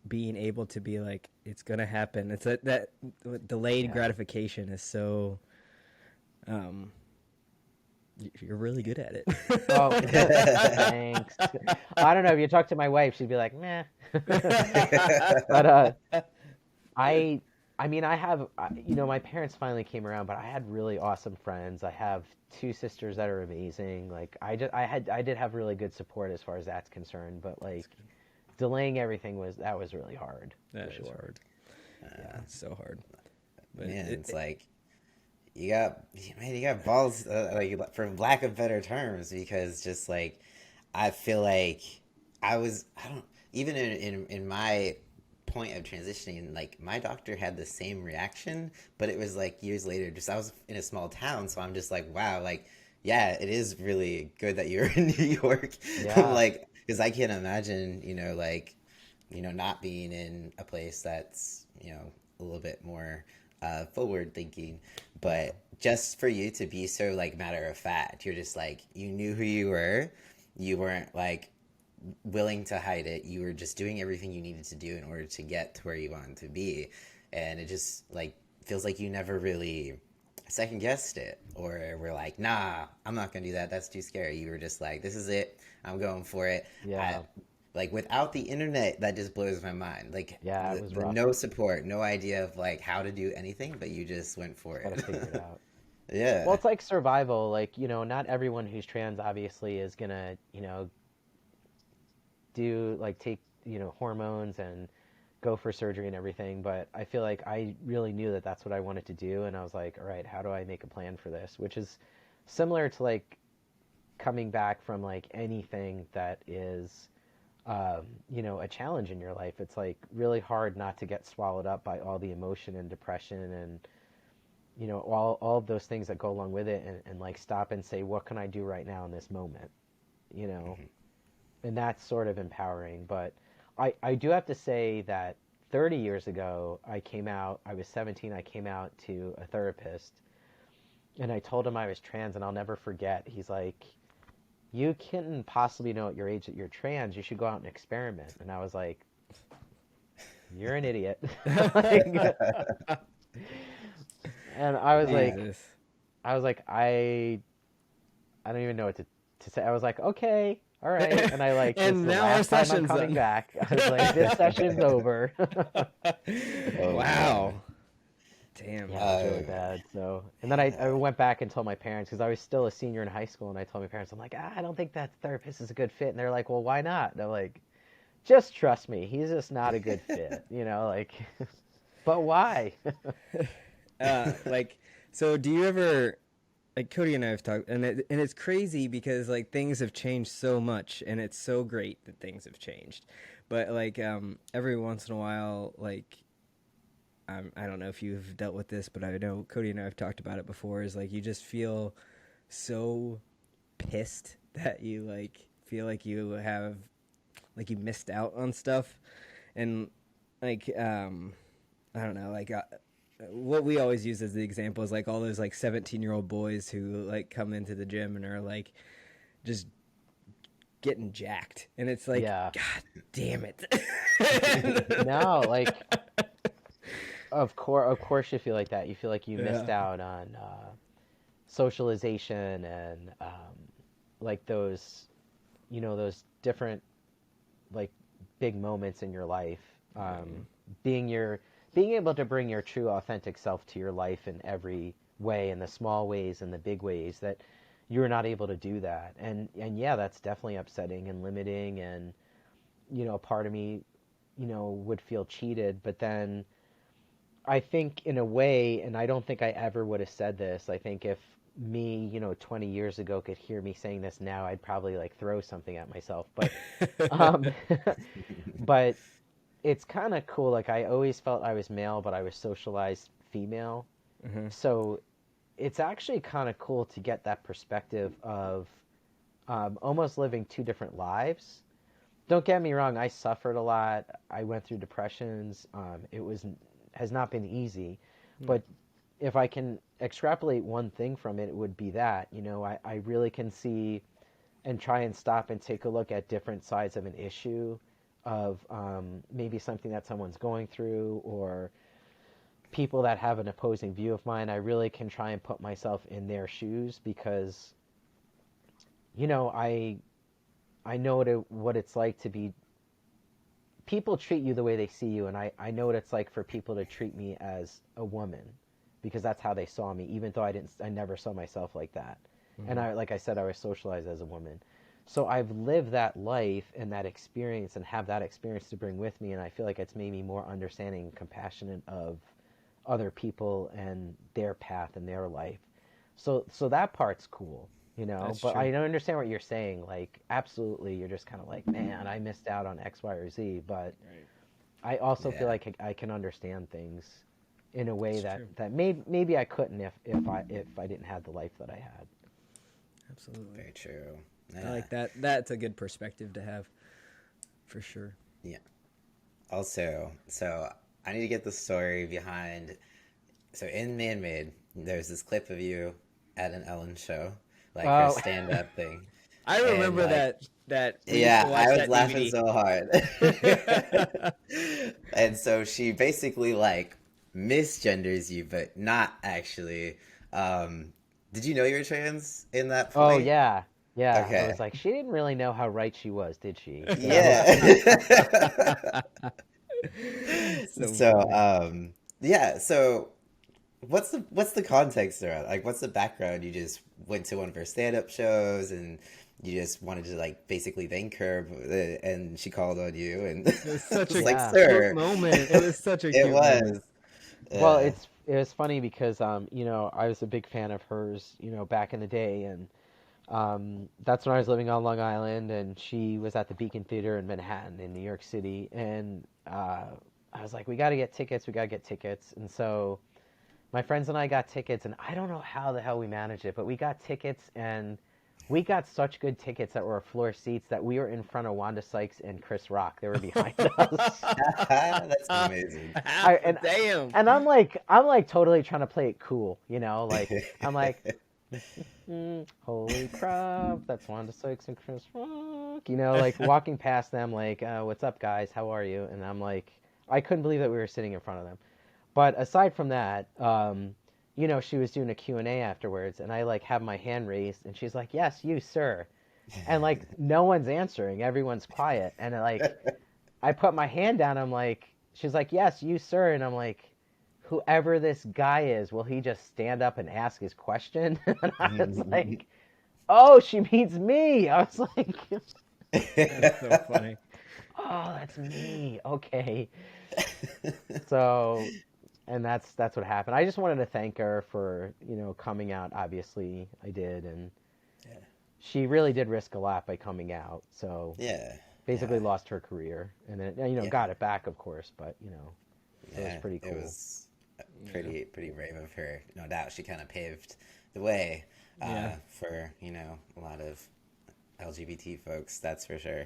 being able to be like it's gonna happen. It's that delayed
yeah.
gratification is so um you're really good at
Oh,
it.
thanks. I don't know if you talk to my wife, she'd be like, meh. But I I mean I have my parents finally came around, but I had really awesome friends. I have two sisters that are amazing. Like I did have really good support as far as that's concerned, but like delaying everything was really hard
That
for
is
sure.
hard. Yeah,
Yeah.
it's so hard. But
Man, it's like you got balls, like for lack of better terms, because just like I feel like I don't even in my point of transitioning, like my doctor had the same reaction, but it was like years later. Just I was in a small town, so I'm just like, wow, like yeah, it is really good that you're in New York,
Yeah.
like because I can't imagine, like not being in a place that's a little bit more forward thinking,
Yeah.
but just for you to be so like matter of fact, you're just like you knew who you were, you weren't like willing to hide it. You were just doing everything you needed to do in order to get to where you wanted to be. And it just like feels like you never really second guessed it or were like, nah, I'm not gonna do that. That's too scary. You were just like, this is it. I'm going for it. I
Yeah.
like without the internet, that just blows my mind. Like
Yeah, it was
the
rough.
no support, no idea of like how to do anything, but you just went for
Just got to
it.
figure it out. Well,
Yeah.
it's like survival. Like, not everyone who's trans obviously is gonna, do like take, hormones and go for surgery and everything. But I feel like I really knew that that's what I wanted to do. And I was like, all right, how do I make a plan for this? Which is similar to like coming back from like anything that is, a challenge in your life. It's like really hard not to get swallowed up by all the emotion and depression and, all of those things that go along with it and like stop and say, what can I do right now in this moment? You know,
Mhm.
and that's sort of empowering. But I do have to say that 30 years ago, I was 17, I came out to a therapist and I told him I was trans, and I'll never forget. He's like, you couldn't possibly know at your age that you're trans. You should go out and experiment. And I was like, you're an idiot. Like, and
Jesus.
I don't even know what to say. I was like, okay, all right. And I like, this is
And
the
now our
last time I'm
session's
coming
done.
back. I was like, this session's over.
Oh,
Wow. Damn.
Yeah, it was really bad. So, and then I went back and told my parents because I was still a senior in high school, and I told my parents, I'm like, I don't think that therapist is a good fit. And they're like, well, why not? And they're like, just trust me, he's just not a good fit, like. But why?
Like, so do you ever, like Cody and I have talked, and it's crazy because like things have changed so much, and it's so great that things have changed, but like every once in a while, like I don't know if you've dealt with this, but I know Cody and I have talked about it before. Is like you just feel so pissed that you like feel like you have like you missed out on stuff, and like I don't know, like what we always use as the example is like all those like 17-year-old boys who like come into the gym and are like just getting jacked, and it's like,
Yeah.
God damn it.
No, like, of course you feel like that. You feel like you missed out on socialization and like those, those different like big moments in your life. Being able to bring your true authentic self to your life in every way, in the small ways and the big ways, that you're not able to do that. And yeah, that's definitely upsetting and limiting, and part of me would feel cheated. But then I think in a way, and I don't think I ever would have said this, I think if me 20 years ago could hear me saying this now, I'd probably like throw something at myself. But but it's kind of cool. Like, I always felt I was male, but I was socialized female. So it's actually kind of cool to get that perspective of almost living two different lives. Don't get me wrong, I suffered a lot. I went through depressions. Has not been easy, but if I can extrapolate one thing from it, it would be that, I really can see and try and stop and take a look at different sides of an issue, of maybe something that someone's going through, or people that have an opposing view of mine. I really can try and put myself in their shoes, because I know what it's like to be, people treat you the way they see you, and I know what it's like for people to treat me as a woman, because that's how they saw me, even though I never saw myself like that. And like I said, I was socialized as a woman. So I've lived that life and that experience, and have that experience to bring with me, and I feel like it's made me more understanding and compassionate of other people and their path and their life. So that part's cool,
That's
but
true.
I don't understand what you're saying. Like, absolutely, you're just kind of like, man, I missed out on X, Y, or Z. But I also feel like I can understand things in a way that maybe I couldn't if I didn't have the life that I had.
Absolutely.
Very true.
I like that. That's a good perspective to have, for sure.
Yeah. Also, so I need to get the story behind. So in Man Made, there's this clip of you at an Ellen show, like her stand-up thing.
I remember
And, like,
that.
Yeah, I was
that
laughing
DVD.
so hard. And so she basically like misgenders you, but not actually. Did you know you were trans in that
Oh
point?
yeah, yeah. I
Okay.
was like, she didn't really know how right she was, did she? So,
Yeah.
So
So,
funny.
yeah. So, what's the context around? Like, what's the background? You just went to one of her stand-up shows, and you just wanted to like basically thank her, and she called on you, and
It was such
it's
a
like,
yeah.
sir,
cute moment. It was such a
it
cute moment.
was.
Well,
Uh,
it was funny because I was a big fan of hers, back in the day, and that's when I was living on Long Island, and she was at the Beacon Theater in Manhattan in New York City, and I was like, we got to get tickets, and so my friends and I got tickets, and I don't know how the hell we managed it, but we got tickets, and we got such good tickets that were floor seats that we were in front of Wanda Sykes and Chris Rock. They were behind us.
that's amazing.
I and
Damn.
and I'm like totally trying to play it cool, like I'm like, Holy crap, that's Wanda Sykes and Chris Rock. You know, like walking past them, like, what's up, guys? How are you? And I'm like, I couldn't believe that we were sitting in front of them. But aside from that, you know, she was doing a Q&A afterwards, and I like have my hand raised, and she's like, yes, you, sir. And like, no one's answering. Everyone's quiet. And like, I put my hand down. I'm like, she's like, yes, you, sir. And I'm like, whoever this guy is, will he just stand up and ask his question? And I was like, oh, she means me. I was like,
That's so funny.
oh, that's me. Okay. So, and that's what happened. I just wanted to thank her for, you know, coming out. Obviously, I did, and she really did risk a lot by coming out. So,
Yeah.
basically lost her career, and then, you know,
Yeah.
got it back, of course. But you know, it was pretty cool.
It was pretty brave of her. No doubt, she kind of paved the way for, you know, a lot of LGBT folks. That's for sure.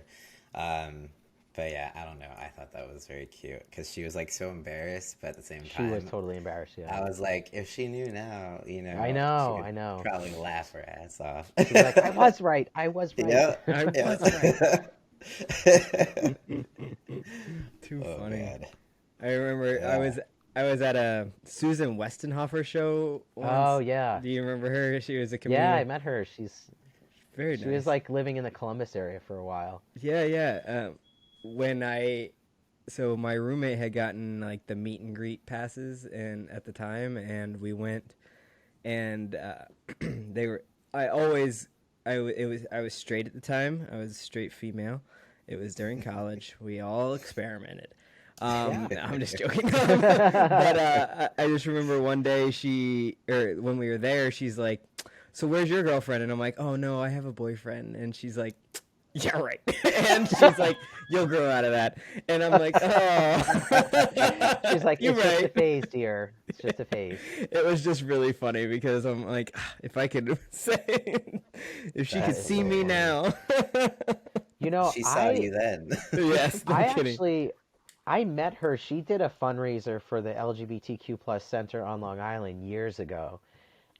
But yeah, I don't know. I thought that was very cute because she was like so embarrassed, but at the same time,
She was totally embarrassed. Yeah,
I was like, if she knew now, you know,
I
she
know,
would
I know.
probably laugh her ass off.
She's like, I was right. I was right.
Yeah,
I
yeah.
was right. Too
Oh,
funny.
God.
I remember
Yeah.
I was at a Susan Westenhofer show once.
Oh yeah,
Do you remember her? She was a comedian.
yeah. I met her. She
Very nice.
was like living in the Columbus area for a while.
Yeah. So my roommate had gotten like the meet and greet passes, and at the time, and we went, and they were. I was straight at the time. I was a straight female. It was during college. We all experimented. No, I'm just joking. But I just remember one day when we were there, she's like, "So where's your girlfriend?" And I'm like, "Oh no, I have a boyfriend." And she's like, "Yeah, right." And she's like, "You'll grow out of that." And I'm like, "Oh."
She's like,
You're
it's just a
right.
phase, dear. It's just a phase.
It was just really funny because I'm like, if I could say, if she
That
could
is
see
so
me
funny.
now.
You know,
She saw you then.
Yes, no
I
kidding.
actually, I met her. She did a fundraiser for the LGBTQ plus center on Long Island years ago,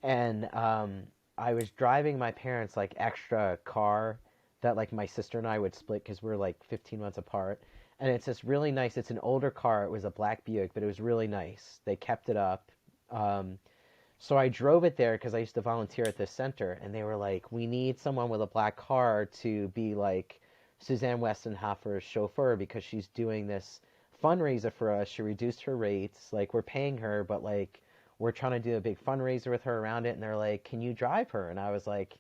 and I was driving my parents like extra car that like my sister and I would split because we're like 15 months apart. And it's this really nice. It's an older car. It was a black Buick, but it was really nice. They kept it up. Um, so I drove it there because I used to volunteer at this center, and they were like, "We need someone with a black car to be like Suzanne Westenhofer's chauffeur because she's doing this fundraiser for us. She reduced her rates. Like we're paying her, but like we're trying to do a big fundraiser with her around it." And they're like, "Can you drive her?" And I was like,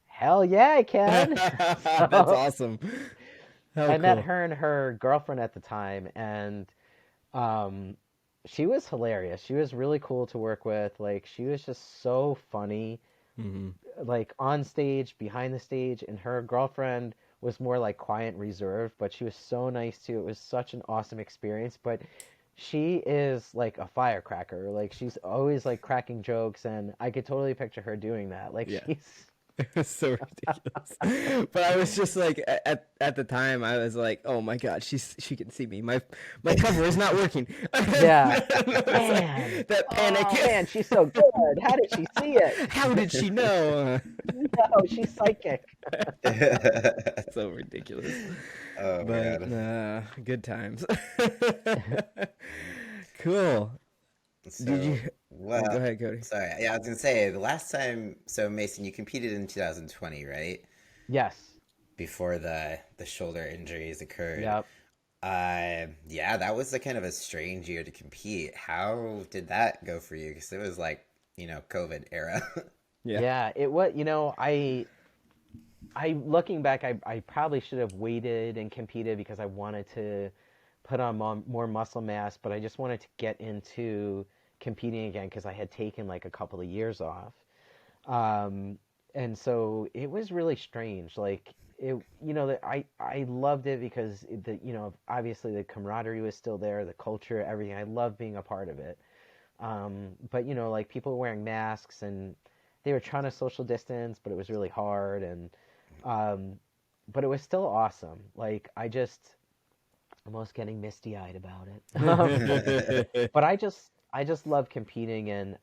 "Hell yeah, I can."
That's
So
awesome. How
I met
cool.
her and her girlfriend at the time, and um, she was hilarious. She was really cool to work with. Like she was just so funny,
Hmm.
like on stage, behind the stage, and her girlfriend was more like quiet and reserved, but she was so nice too. It was such an awesome experience. But she is like a firecracker. Like she's always like cracking jokes, and I could totally picture her doing that. Like
Yeah.
she's
It was so ridiculous. But I was just like, at the time, I was like, oh my god, she can see me. My cover is not working.
yeah,
It was
man.
like, that panic.
Oh man, she's so good. How did she see it?
How did she know?
No, she's psychic.
So ridiculous.
Oh
But
man.
good times. Cool.
So,
Did you? Oh, go
well,
ahead, Cody.
sorry. Yeah, I was gonna say the last time. So Mason, you competed in 2020, right?
Yes.
Before the shoulder injuries occurred.
Yep.
Yeah, that was a kind of a strange year to compete. How did that go for you? Because it was like, you know, COVID era.
Yeah.
Yeah, it was, you know, I looking back, I probably should have waited and competed because I wanted to put on more muscle mass, but I just wanted to get into competing again because I had taken like a couple of years off. And so it was really strange. Like it, you know, I loved it because you know, obviously the camaraderie was still there, the culture, everything. I loved being a part of it. But you know, like people were wearing masks and they were trying to social distance, but it was really hard. And um, but it was still awesome. Like almost getting misty eyed about it. But I just love competing, and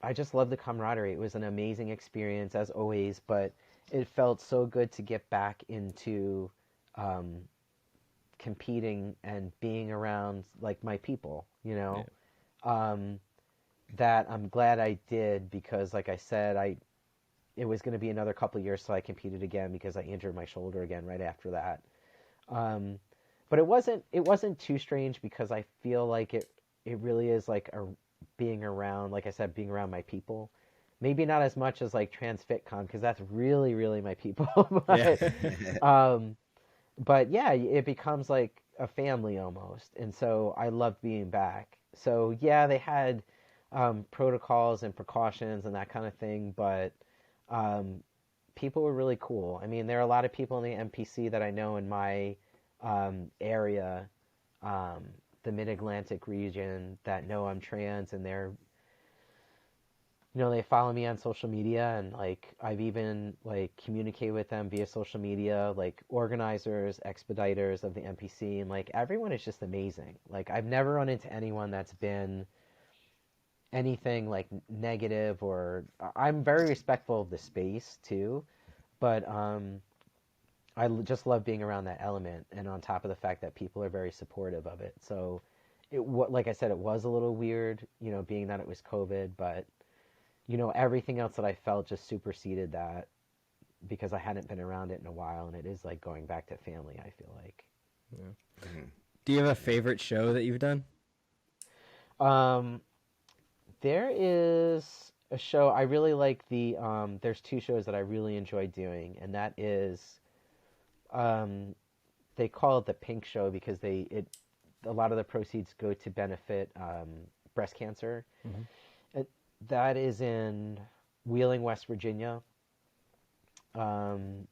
I just love the camaraderie. It was an amazing experience as always, but it felt so good to get back into um, competing and being around like my people, you know. Um, that I'm glad I did because, like I said, it was going to be another couple of years till I competed again because I injured my shoulder again right after that. Um, but it wasn't too strange because I feel like it really is like being around, like I said, being around my people. Maybe not as much as like TransFitCon because that's really really my people,
Yeah.
um, but yeah, it becomes like a family almost, and so I loved being back. So yeah, they had protocols and precautions and that kind of thing, but um, people were really cool. I mean, there are a lot of people in the NPC that I know in my area, um, the Mid Atlantic region, that know I'm trans, and they follow me on social media, and like I've even like communicated with them via social media, like organizers, expediters of the NPC, and like everyone is just amazing. Like I've never run into anyone that's been anything like negative, or I'm very respectful of the space too, but just love being around that element, and on top of the fact that people are very supportive of it. So like I said, it was a little weird, being that it was COVID, but everything else that I felt just superseded that because I hadn't been around it in a while, and it is like going back to family, I feel like.
Yeah. Do you have a favorite show that you've done?
Um, there is a show I really like. There's two shows that I really enjoy doing, and that is, um, they call it the Pink Show because a lot of the proceeds go to benefit breast cancer.
Mm-hmm.
That is in Wheeling, West Virginia. Um,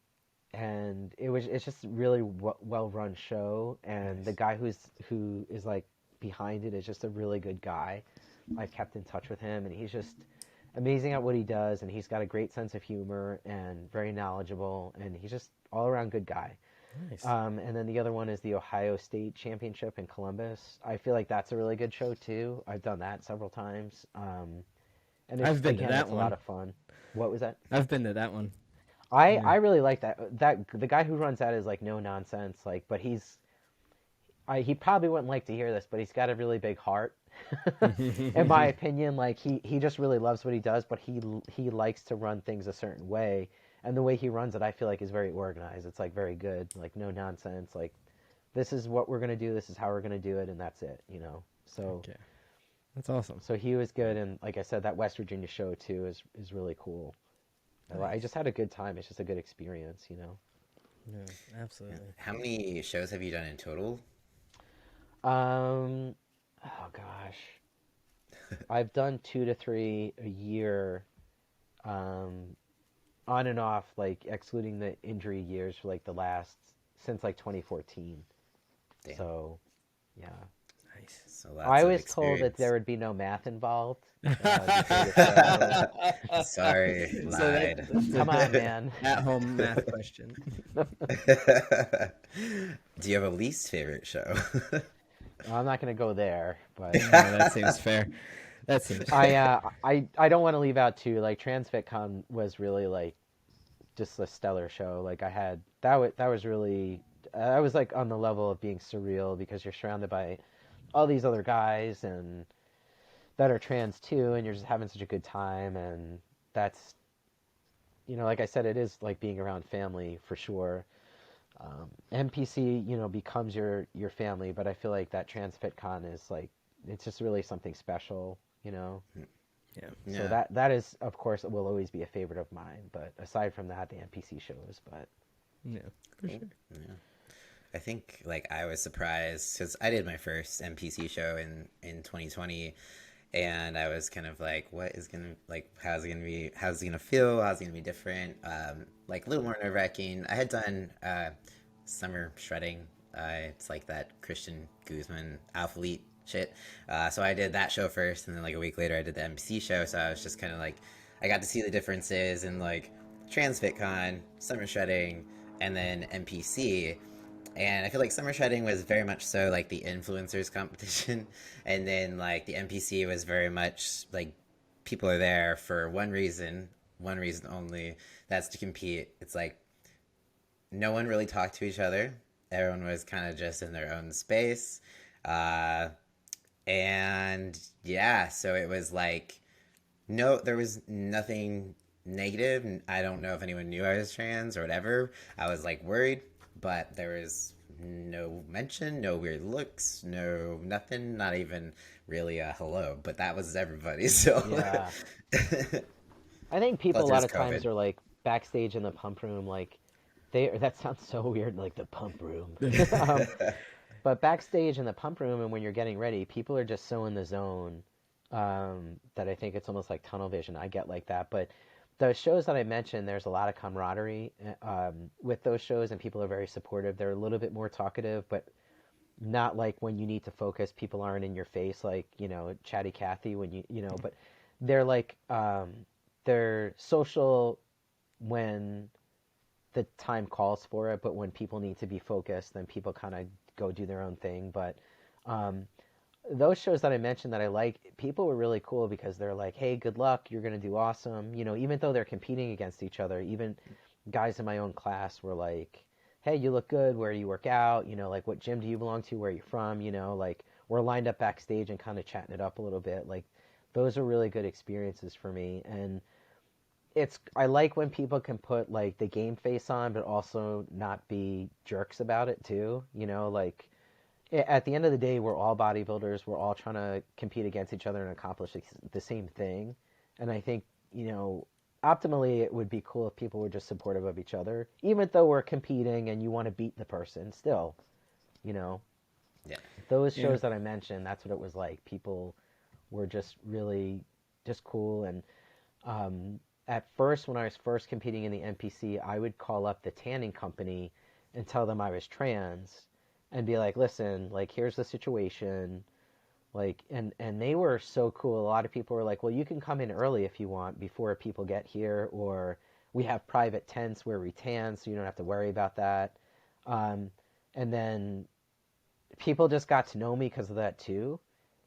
and it's just really well run show, and
Nice.
the guy who is like behind it is just a really good guy. I've kept in touch with him, and he's just amazing at what he does, and he's got a great sense of humor and very knowledgeable, and he's just all around good guy.
Nice.
And then the other one is the Ohio State Championship in Columbus. I feel like that's a really good show too. I've done that several times. And
I've been to that
it's a
one.
lot of fun. What was that?
I've been to that one.
I really like that. The guy who runs that is like no nonsense. Like, but he probably wouldn't like to hear this, but he's got a really big heart. In my opinion, like he just really loves what he does, but he likes to run things a certain way, and the way he runs it, I feel like, is very organized. It's like very good, like no nonsense. Like, this is what we're gonna do. This is how we're gonna do it, and that's it. So.
Okay. That's awesome.
So he was good, and like I said, that West Virginia show too is really cool.
Nice.
I just had a good time. It's just a good experience.
Yeah, absolutely.
How many shows have you done in total?
Oh gosh, I've done 2 to 3 a year, on and off, like excluding the injury years for like since like 2014.
Damn.
So, yeah.
Nice.
So lots
I
of
was told that
experience.
there would be no math involved.
Sorry,
So
lied.
Come on, man.
At home math question.
Do you have a least favorite show?
I'm not going to go there, but
No, that seems fair. That seems fair.
I don't want to leave out too. Like TransFitCon was really like just a stellar show. Like that was really I was like on the level of being surreal because you're surrounded by all these other guys and that are trans too, and you're just having such a good time, and that's like I said, it is like being around family for sure. NPC, becomes your family, but I feel like that TransFitCon is like it's just really something special.
Yeah.
So that is, of course, it will always be a favorite of mine. But aside from that, the NPC shows. But
Yeah, for sure.
Yeah. I think like I was surprised because I did my first NPC show in 2020, and I was kind of like, what is gonna like, how's it gonna feel, how's it gonna be different, like a little more nerve-wracking. I had done summer shredding. It's like that Christian Guzman Alphalete shit. So I did that show first, and then like a week later I did the NPC show. So I was just kind of like, I got to see the differences in like TransFitCon, summer shredding, and then NPC. And I feel like summer shredding was very much so like the influencers competition, and then like the NPC was very much like people are there for one reason only. That's to compete. It's like no one really talked to each other. Everyone was kind of just in their own space. Uh, and yeah, so it was like, no, there was nothing negative. I don't know if anyone knew I was trans or whatever. I was like worried, but there was no mention, no weird looks, no nothing, not even really a hello. But that was everybody. So
Yeah. I think people
plus
a lot
there's
of times
COVID.
are like backstage in the pump room, like that sounds so weird, like the pump room. um, but backstage in the pump room and when you're getting ready, people are just so in the zone that I think it's almost like tunnel vision. I get like that, but the shows that I mentioned, there's a lot of camaraderie with those shows, and people are very supportive. They're a little bit more talkative, but not like when you need to focus, people aren't in your face like, Chatty Cathy when but they're like they're social when the time calls for it, but when people need to be focused, then people kind of go do their own thing. But um, those shows that I mentioned that I like, people were really cool because they're like, "Hey, good luck, you're gonna do awesome." Even though they're competing against each other, even guys in my own class were like, "Hey, you look good. Where do you work out? Like what gym do you belong to? Where are you from? Like we're lined up backstage and kind of chatting it up a little bit. Like those are really good experiences for me, and I like when people can put like the game face on, but also not be jerks about it too. Like at the end of the day, we're all bodybuilders. We're all trying to compete against each other and accomplish the same thing. And I think, optimally, it would be cool if people were just supportive of each other, even though we're competing and you want to beat the person still, you know,
Yeah.
those
Yeah.
shows that I mentioned, that's what it was like. People were just really just cool. And at first, when I was first competing in the NPC, I would call up the tanning company and tell them I was trans and be like, listen, like, here's the situation. Like, and they were so cool. A lot of people were like, well, you can come in early if you want before people get here, or we have private tents where we tan, so you don't have to worry about that. Um, and then people just got to know me because of that too.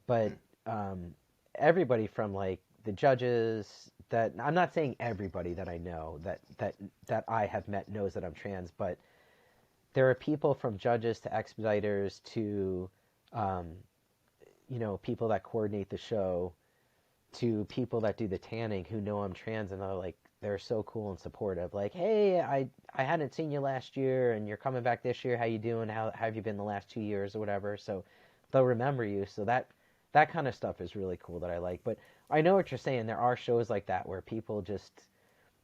But um, everybody from like the judges, that I'm not saying everybody that I know that I have met knows that I'm trans, but there are people from judges to expediters to um, people that coordinate the show to people that do the tanning who know I'm trans, and they're so cool and supportive. Like, hey, I hadn't seen you last year, and you're coming back this year. How you doing? How have you been the last 2 years or whatever? So they'll remember you. So that kind of stuff is really cool that I like. But I know what you're saying. There are shows like that where people just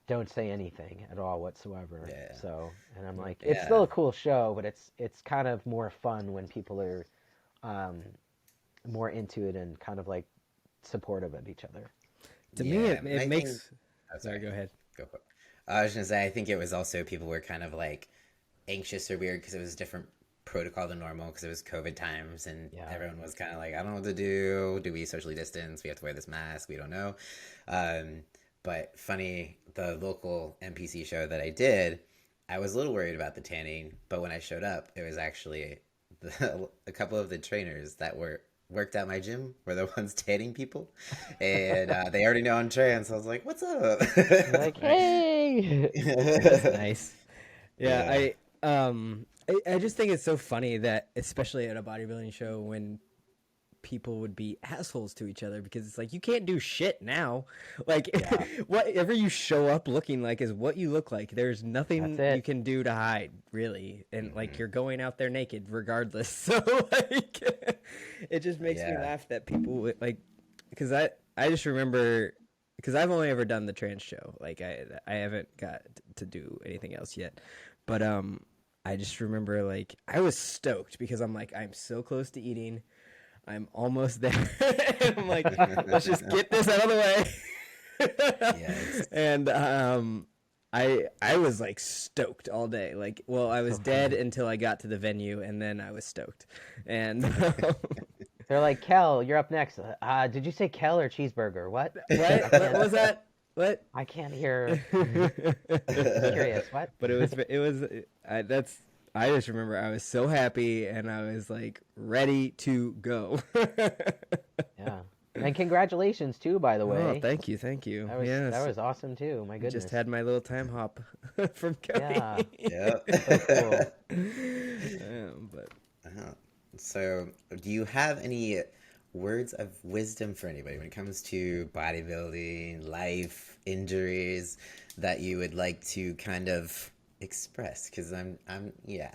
don't say anything at all whatsoever.
Yeah.
So, and I'm like, it's
Yeah.
still a cool show, but it's kind of more fun when people are um, more into it and kind of like supportive of each other.
To
Yeah,
me,
and I
it makes.
think. Oh,
Sorry, go ahead.
Go for it. I was gonna say, I think it was also people were kind of like anxious or weird because it was different protocol than normal because it was COVID times and
Yeah.
everyone was kind of like, I don't know what to do. Do we socially distance? We have to wear this mask. We don't know. Um, but funny, the local NPC show that I did, I was a little worried about the tanning, but when I showed up, it was actually a couple of the trainers that worked at my gym were the ones tanning people, and they already know I'm trans. So I was like, "What's up?"
You're like, hey.
That's nice. Yeah,
Yeah.
I just think it's so funny that, especially at a bodybuilding show, when people would be assholes to each other, because it's like, you can't do shit now. Like,
Yeah.
whatever you show up looking like is what you look like. There's nothing
That's it.
you can do to hide, really. And like, you're going out there naked regardless. So like, it just makes me
Yeah.
laugh that people would like, because I just remember, because I've only ever done the trans show. Like, I haven't got to do anything else yet. But I just remember, like, I was stoked because I'm like, I'm so close to eating. I'm almost there. And I'm like, let's just get this out of the way.
Yes.
And I was like stoked all day. Like, well, I was dead until I got to the venue, and then I was stoked. And
They're like, Kel, you're up next. Did you say Kel or cheeseburger? What?
what was that? What?
I can't hear. I'm curious. What?
But it was that's. I just remember I was so happy and I was like ready to go.
Yeah. And congratulations too, by the way.
Oh, thank you, thank you.
That was awesome too. My goodness.
Just had my little time hop from Cody.
Yeah.
So cool.
But
So, do you have any words of wisdom for anybody when it comes to bodybuilding, life, injuries that you would like to kind of express? Because yeah,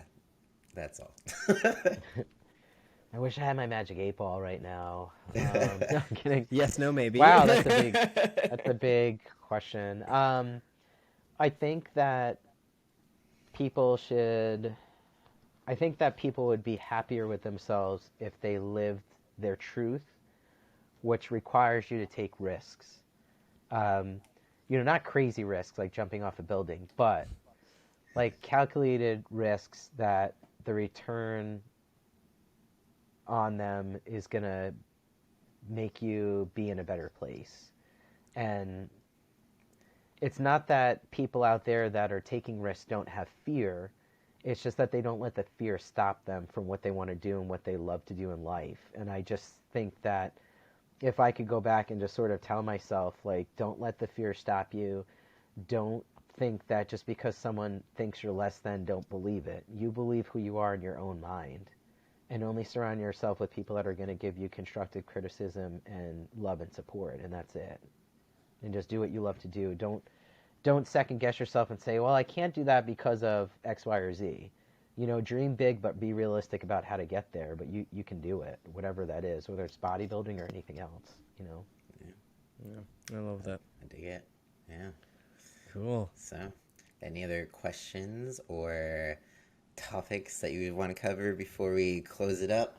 that's all.
I wish I had my magic 8 ball right now. No, I'm kidding.
Yes, no, maybe.
Wow, that's a big question. I think that people would be happier with themselves if they lived their truth, which requires you to take risks. Not crazy risks like jumping off a building, but like calculated risks that the return on them is going to make you be in a better place. And it's not that people out there that are taking risks don't have fear. It's just that they don't let the fear stop them from what they want to do and what they love to do in life. And I just think that if I could go back and just sort of tell myself, like, don't let the fear stop you. Don't think that just because someone thinks you're less than, don't believe it. You believe who you are in your own mind. And only surround yourself with people that are going to give you constructive criticism and love and support, and that's it. And just do what you love to do. Don't second guess yourself and say, well, I can't do that because of X, Y, or Z. Dream big, but be realistic about how to get there. But you can do it, whatever that is, whether it's bodybuilding or anything else.
Yeah, I love that.
I dig it. Yeah.
Cool.
So, any other questions or topics that you would want to cover before we close it up?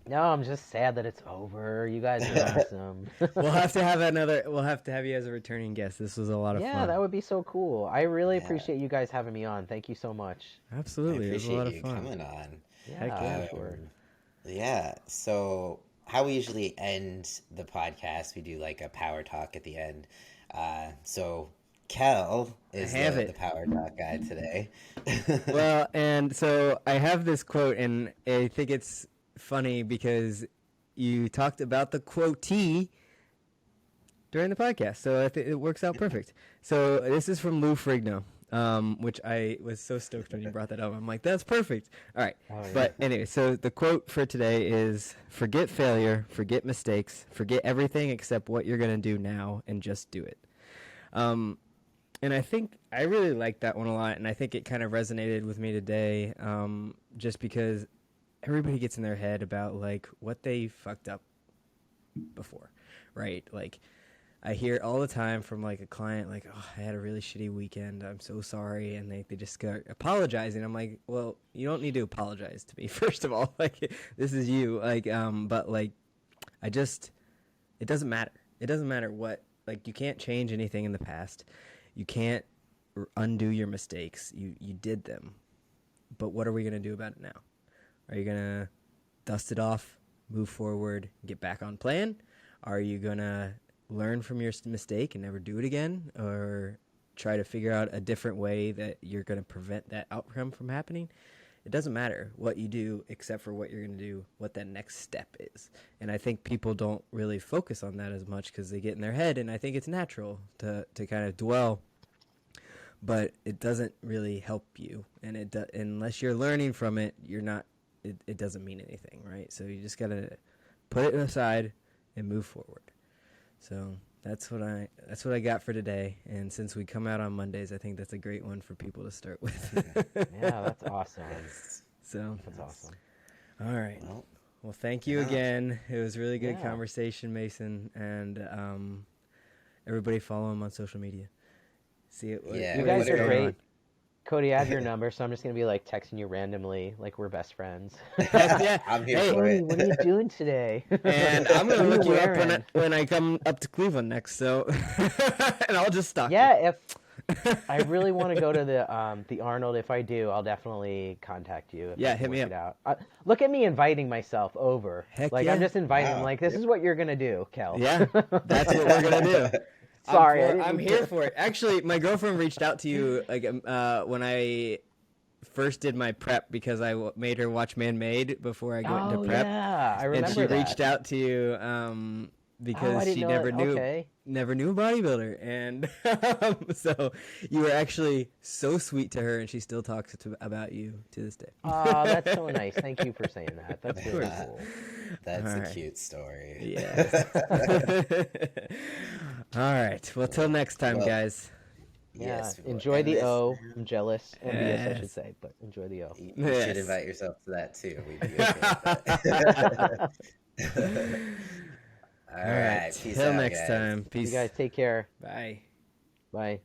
No, I'm just sad that it's over. You guys are awesome.
We'll have to have you as a returning guest. This was a lot of fun.
Yeah, that would be so cool. I really appreciate you guys having me on. Thank you so much.
Absolutely.
I appreciate
it was a lot
you
of fun.
coming on.
Yeah, sure.
Yeah, so how we usually end the podcast, we do like a power talk at the end. So Kel is the power talk guy today.
Well, and so I have this quote, and I think it's funny because you talked about the quotee during the podcast, so I think it works out perfect. So this is from Lou Frigno, which I was so stoked when you brought that up. I'm like, that's perfect. All right. Oh, yeah. But anyway, so the quote for today is, forget failure, forget mistakes, forget everything except what you're going to do now, and just do it. And I think I really liked that one a lot, and I think it kind of resonated with me today, just because everybody gets in their head about, like, what they fucked up before, right? Like, I hear all the time from, like, a client, like, oh, I had a really shitty weekend, I'm so sorry, and they just start apologizing. I'm like, well, you don't need to apologize to me, first of all. Like, this is you. Like, but, like, it doesn't matter. It doesn't matter what, like, you can't change anything in the past. You can't undo your mistakes. You did them. But what are we going to do about it now? Are you going to dust it off, move forward, get back on plan? Are you going to learn from your mistake and never do it again? Or try to figure out a different way that you're going to prevent that outcome from happening? It doesn't matter what you do except for what you're going to do, what that next step is. And I think people don't really focus on that as much because they get in their head, and I think it's natural to kind of dwell, but it doesn't really help you. And unless you're learning from it, it doesn't mean anything, right? So you just got to put it aside and move forward. So that's what I got for today. And since we come out on Mondays, I think that's a great one for people to start with.
Yeah, that's awesome.
So
that's awesome.
All right. Well, thank you again. It was really good conversation, Mason, and everybody follow him on social media. See it.
You guys are great. Cody, I have your number, so I'm just going to be, like, texting you randomly, like we're best friends.
Yeah,
I'm here for it.
What are you doing today?
And I'm going to look you up when I come up to Cleveland next, so, and I'll just stalk you.
If I really want to go to the Arnold. If I do, I'll definitely contact you.
Hit me up.
Look at me inviting myself over.
Heck
like,
yeah.
I'm just inviting them, like, this is what you're going to do, Kel.
Yeah, that's what we're going to do.
Sorry,
I'm here for it. Actually, my girlfriend reached out to you like when I first did my prep because I made her watch Man Made before I went into prep.
Yeah, I remember
and she
that.
reached out to you because
didn't
she
know
never
that.
knew
Okay.
never knew a bodybuilder, and so you were actually so sweet to her, and she still talks about you to this day.
Oh, that's so nice. Thank you for saying that. That's
Of
really
course.
cool.
That's
All
a
right.
cute story.
Yes. All right. Well, till next time,
Well,
guys.
Yeah.
yes, we'll
Enjoy
end
the
this
O.
now.
I'm jealous. Envious, I should
Yes.
say, but enjoy the O.
You should
Yes.
invite yourself to that too. We'd be okay with that. All
All right.
right. Peace
Till
out,
next
guys.
time.
You
Peace.
guys take care.
Bye.
Bye.